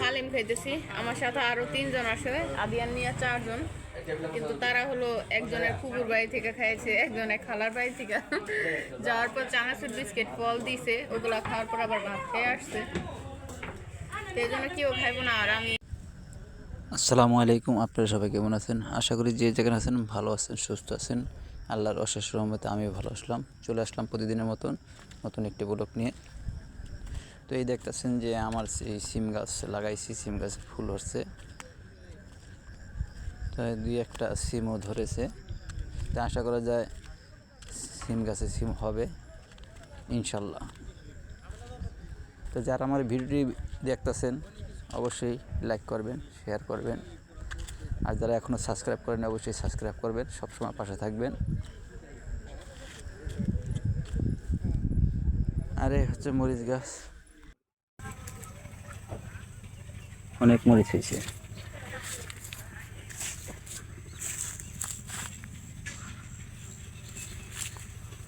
হালিম খাইতেছি, আমার সাথে আরো 3 জন আসে, আদিয়ান নিয়ে 4 জন। কিন্তু তারা হলো একজনের ফুপুর বাড়ি থেকে খাইছে, একজনের খালার বাড়ি থেকে। যাওয়ার পর চানাচুর বিস্কিট ফল দিছে, ওগুলা খাওয়ার পর আবার ভাত খেয়ে আসছে। সেই জন্য কেউ খাইবো না। আর আমি আসসালামু আলাইকুম, আপনারা সবাই কেমন আছেন? আশা করি যে যেখানে আছেন ভালো আছেন, সুস্থ আছেন। আল্লাহর অশেষ রহমতে আমিও ভালো চলে আসলাম প্রতিদিনের মতন নতুন একটি ব্লগ নিয়ে। তো এই দেখতেছেন যে আমার এই সিম গাছ লাগাইছি, সিম গাছে ফুল হচ্ছে, তো দুই একটা সিমও ধরেছে। তো আশা করা যায় সিম গাছে সিম হবে ইনশাল্লাহ। তো যারা আমার ভিডিওটি দেখতেছেন অবশ্যই লাইক করবেন, শেয়ার করবেন, আর যারা এখনও সাবস্ক্রাইব করেন অবশ্যই সাবস্ক্রাইব করবেন, সবসময় পাশে থাকবেন। আরে হচ্ছে মরিচ গাছ, অনেক মরিচ হয়েছে।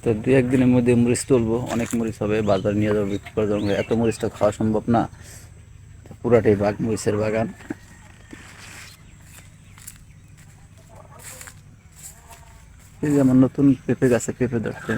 তো দু একদিনের মধ্যে মরিচ তুলবো, অনেক মরিচ হবে, বাজার নিয়ে যাবো, বিক্রি করে দেবো। এত মরিচ তো খাওয়া সম্ভব না, পুরাটাই মরিচের বাগান। এই যে আমার নতুন পেঁপে গাছে পেঁপে ধরছে,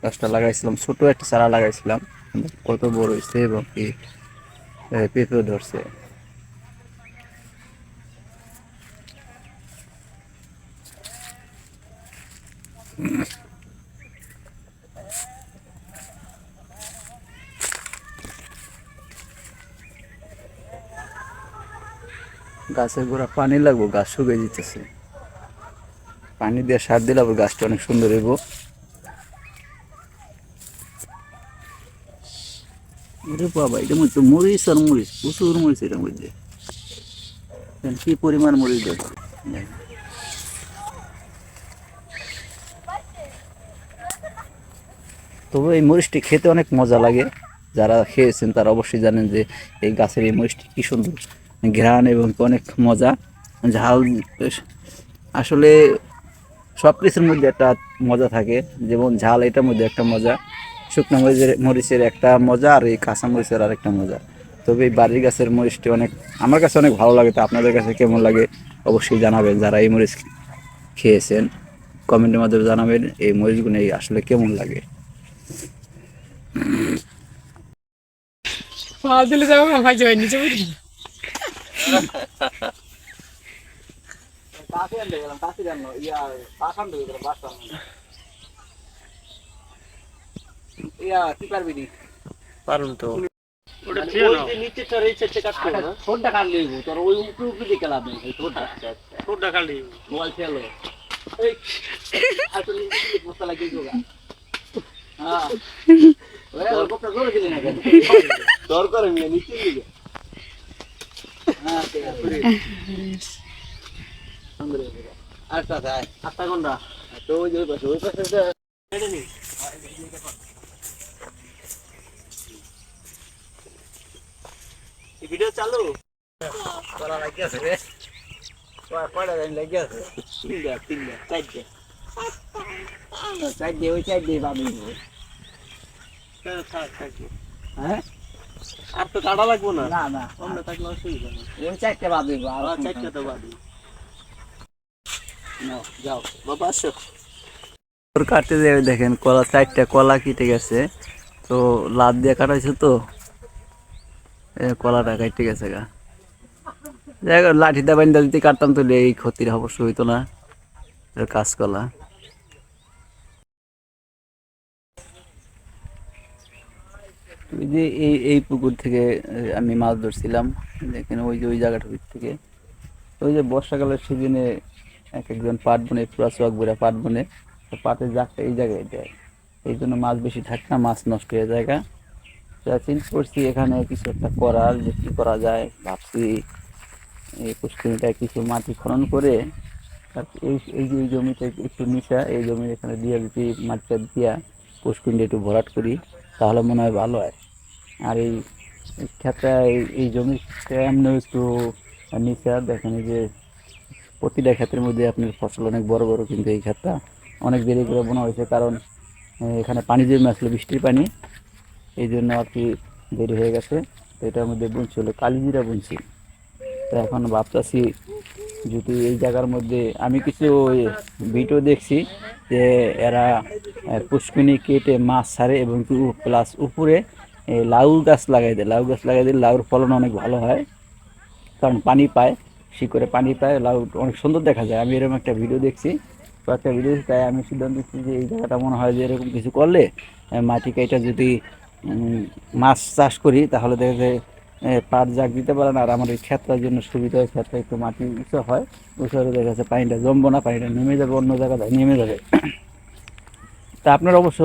গাছটা লাগাইছিলাম, ছোট একটা চারা লাগাইছিলাম, কত বড় হয়েছে এবং কি পেঁপেও ধরছে। গাছের গোড়া পানি লাগবো, গাছ শুকিয়ে দিতেছে, পানি দিয়ে সার দিলে আবার গাছটা অনেক সুন্দর হইব। বাবা, এটার মধ্যে মরিচ আর মরিচ, প্রচুর মরিচ এটার মধ্যে, কি পরিমাণ মরিচ দেখো। তবে এই মরিচটি খেতে অনেক মজা লাগে, যারা খেয়েছেন তারা অবশ্যই জানেন যে এই গাছের এই মরিচটি কি সুন্দর ঘ্রাণ এবং অনেক মজা, ঝাল। আসলে সব কিছুর মধ্যে একটা মজা থাকে, যেমন ঝাল এটার মধ্যে একটা মজা, শুকনো মরিচের একটা মজা, আর এই কাঁচা মরিচের আর একটা মজা। তবে এই বাড়ির গাছের মরিচটি অনেক, আমার কাছে অনেক ভালো লাগে। তো আপনাদের কাছে কেমন লাগে অবশ্যই জানাবেন, যারা এই মরিচ খেয়েছেন কমেন্টের মাধ্যমে জানাবেন এই মরিচগুলো আসলে কেমন লাগে। দিলে যাবো ভাই যাই নিচে বুঝলি পারুন তো ওটা নিচে ছোটটা কাটলে তোর ওই উপরে উপরে দিকে লাভ নেই, ছোটটা কাটলে মোবাইল ফেলো এই আসলে বস্তা লাগিয়ে দিও। হ্যাঁ ওরে ওর কপটা জোরে দিলে না কেন দর করে নিয়ে নিচে দিকে। হ্যাঁ ঠিক আছে সুন্দর হয়ে গেল। আচ্ছা আচ্ছা আটটা ঘন্টা তো ওই পাশে এটা নেই ভিডিও চালু করা লাগি আছে রে, কয়টা লাইন লাগি আছে? তিনটা চারটে ওই চারটে পাবি। হ্যাঁ আর তো কাটা লাগবো না, না না অন্য থাকলে অসুবিধা নেই, ওই চারটে বাদ দিব আর চারটে তো বাদ দিব। যাও বাবা আসো। কাটতে যাবে, দেখেন কলা, 4টা কলা কেটে গেছে, তো লাদ দিয়ে কাটাইছে, তো কলাটা কেটে গেছে গা। যাই হোক, লাঠি দা বাইন্দা যদি কাটতাম তাহলে এই ক্ষতির অবশ্য হইতো না। কাঁচকলা ওই যে এই পুকুর থেকে আমি মাছ ধরছিলাম, দেখেন ওই যে ওই জায়গাটার থেকে, ওই যে বর্ষাকালের সিজনে এক একজন পাট বনে, পুরা চক বেড়া পাট বনে, পাটের জাগটা এই জায়গায় দেয়, এই জন্য মাছ বেশি থাকে না, মাছ নষ্ট হয়ে যায়। চিন্তা করছি এখানে কিছু একটা করার, যে কি করা যায় ভাবছি, এই পুষ্করিণীটায় কিছু মাটি খনন করে এই এই যে জমিতে একটু নিচা, এই জমির এখানে দিয়ে যদি মাটিটা দিয়া পুষ্করিণীটা একটু ভরাট করি তাহলে মনে হয় ভালো হয়। আর এই ক্ষেতটা এই জমিটা এমনি একটু নিচা, দেখেন এই যে প্রতিটা ক্ষেতের মধ্যে আপনার ফসল অনেক বড় বড়, কিন্তু এই ক্ষেতটা অনেক দেরি করে বোনা হয়েছে, কারণ এখানে পানি জমে আসলে বৃষ্টির পানি, এই জন্য আর কি দেরি হয়ে গেছে। তো এটার মধ্যে বুনছি হলো কালিজিরা বুনছি। তো এখন ভাবতেছি যদি এই জায়গার মধ্যে আমি কিছু ভিডিও দেখছি যে এরা পুষ্কুনি কেটে মাছ ছাড়ে এবং প্লাস উপরে লাউ গাছ লাগাই দেয়। লাউ গাছ লাগাই দিলে লাউর ফলন অনেক ভালো হয়, কারণ পানি পায়, শিকড়ে পানি পায়, লাউ অনেক সুন্দর দেখা যায়। আমি এরকম একটা ভিডিও দেখছি, তো একটা ভিডিও তাই আমি সিদ্ধান্ত নিচ্ছি যে এই জায়গাটা মনে হয় যে এরকম কিছু করলে মাটি কাইটা যদি মাছ চাষ করি তাহলে দেখা যায় পাট জাগ দিতে পারে না, আর আমার এই ক্ষেত্রের জন্য সুবিধা হয়। ক্ষেত্রে একটু মাটি উঁচু হয়, উঁচু হলে দেখা যাচ্ছে পানিটা জমবো না, পানিটা নেমে যাবে অন্য জায়গায় নেমে যাবে। তা আপনারা অবশ্য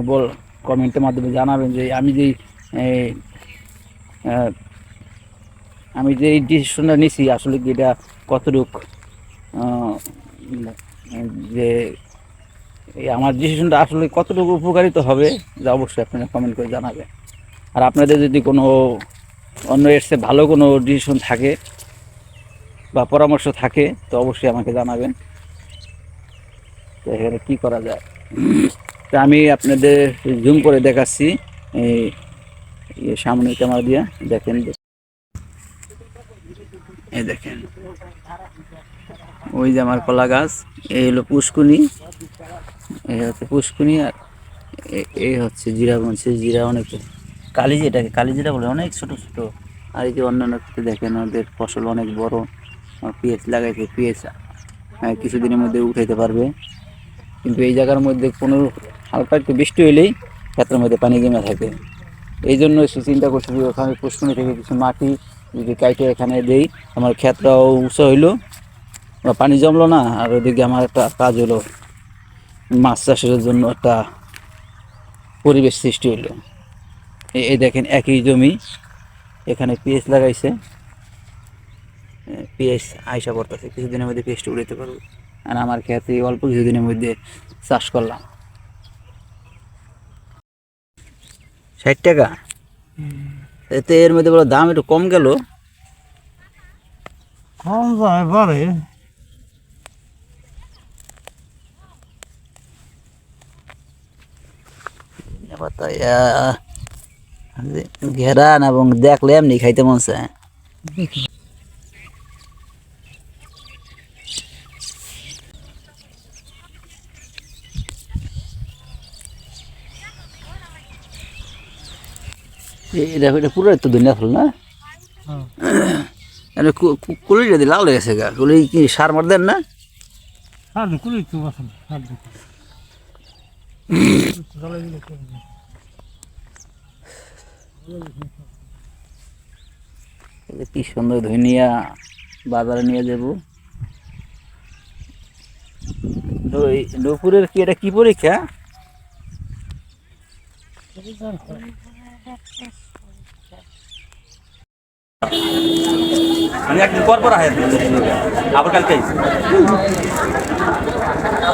বল কমেন্টের মাধ্যমে জানাবেন যে আহ, আমি যে এই ডিসিশনটা নিছি আসলে কি এটা কতটুকু যে আমার ডিসিশনটা আসলে কতটুকু উপকারিত হবে, যা অবশ্যই আপনারা কমেন্ট করে জানাবেন। আর আপনাদের যদি কোনো অন্য এর চেয়ে ভালো কোনো ডিসিশন থাকে বা পরামর্শ থাকে তো অবশ্যই আমাকে জানাবেন, তো এখানে কী করা যায়। তো আমি আপনাদের জুম করে দেখাচ্ছি এই সামনের ক্যামেরা দিয়ে, দেখেন এই দেখেন ওই যে আমার কলা গাছ, এই হলো পুষ্কুনি, এই হচ্ছে পুষ্কুনি, আর এই হচ্ছে জিরা বুনছে। জিরা অনেক কালিজি, এটাকে কালিজিরা বলে, অনেক ছোট ছোট। আর এই যে অন্যান্য ক্ষেত্রে দেখেন ওদের ফসল অনেক বড়। পেঁয়াজ লাগাইছে, পেঁয়াজ কিছুদিনের মধ্যে উঠাইতে পারবে। কিন্তু এই জায়গার মধ্যে কোনো হালকা একটু বৃষ্টি হইলেই ক্ষেত্রের মধ্যে পানি জমে থাকে। এই জন্য সে চিন্তা করছি যে ওখানে পুষ্কুনি থেকে কিছু মাটি যদি কাইটে এখানে দেই, আমার ক্ষেতটাও উঁচু হইলো বা পানি জমলো না, আর ওইদিকে আমার একটা কাজ হলো মাছ চাষের জন্য একটা পরিবেশ সৃষ্টি হইলো। এই দেখেন একই জমি, এখানে পেঁয়াজ লাগাইছে, পেঁয়াজ আইসা পড়তেছে, কিছুদিনের মধ্যে পেঁয়াজটা উড়াইতে পারবো। আর আমার ক্ষেতে অল্প কিছুদিনের মধ্যে চাষ করলাম। 60 টাকা, এতে এর মধ্যে বড় দাম একটু কম গেল। কম যায় পারে। ঘেরান এবং দেখলে এমনি খাইতে মন চায়। এটা পুরো তো দুনিয়া ফুল না, কুলিটা দিয়ে লাল হয়ে গেছে গা। কুলি কি সার মার দেন না? সার কুলি তো বাসন সার কি সুন্দর ধনিয়া বাজারে নিয়ে যাব। দুপুরের কি এটা কি পরীক্ষা? আমি একদিন পর পর আহে আবার কালকে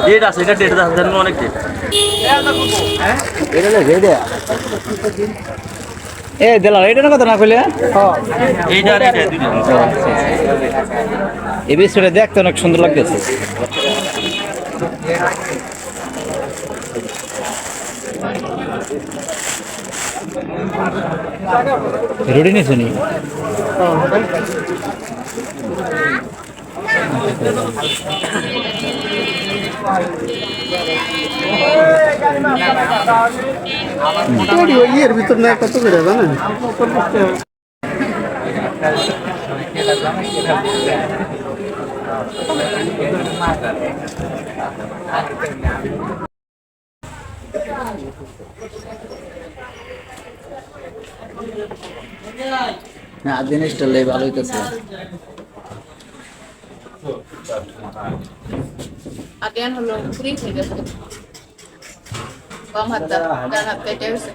ডেট আছে, এটা ডেট আছে অনেক ডেট। এটা দেখ এইটা এ দিলাম এইটা না কথা না কইলে এইটা আর এইটা দুইটা। এই বিষয়টা দেখতে অনেক সুন্দর লাগতেছে। রুটি নিয়েছো নি? ইয়ের ভিতর না কত করে জানেন? না জিনিসটা লে ভালো হইতেছে। আদিয়ান হলো ফ্রি হয়ে গেছে, বাম হাতটা ডান হাত কেটে গেছে।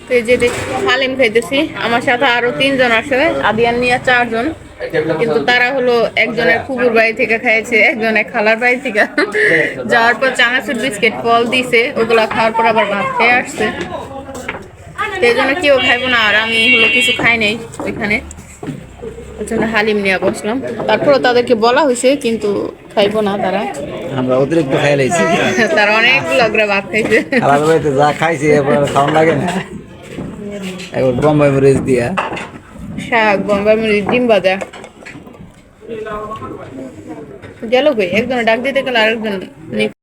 তো এই যে দেখি হালিম খাইতেছি, আমার সাথে আরো 3 জন আসে, আদিয়ান নিয়ে 4 জন, কিন্তু তারা হলো একজনের ফুপুর বাড়ি থেকে খাইছে, একজনের খালার বাড়ি থেকে। যাওয়ার পর চানাচুর বিস্কিট ফল দিছে, ওগুলা খাওয়ার পর আবার ভাত খেয়ে আসছে। তো এই জন্য কেউ খাইবো না, আর আমি হলো কিছু খাই নাই ওইখানে, ওই জন্য হালিম নিয়ে বসলাম। তারপরে তাদেরকে বলা হয়েছে কিন্তু খাইবো না তারা। আমরা অতিরিক্ত খাই লাইছি, তারা অনেকগুলো করে ভাত খাইছে। খালার বাড়িতে যা খাইছি এবার খাওয়ান লাগে না। একবার বোম্বাই মরিচ দিয়া শাক, বোম্বাই মরিচ, ডিম ভাজা। গেল কই একজন ডাক দিতে গেলে আরেকজন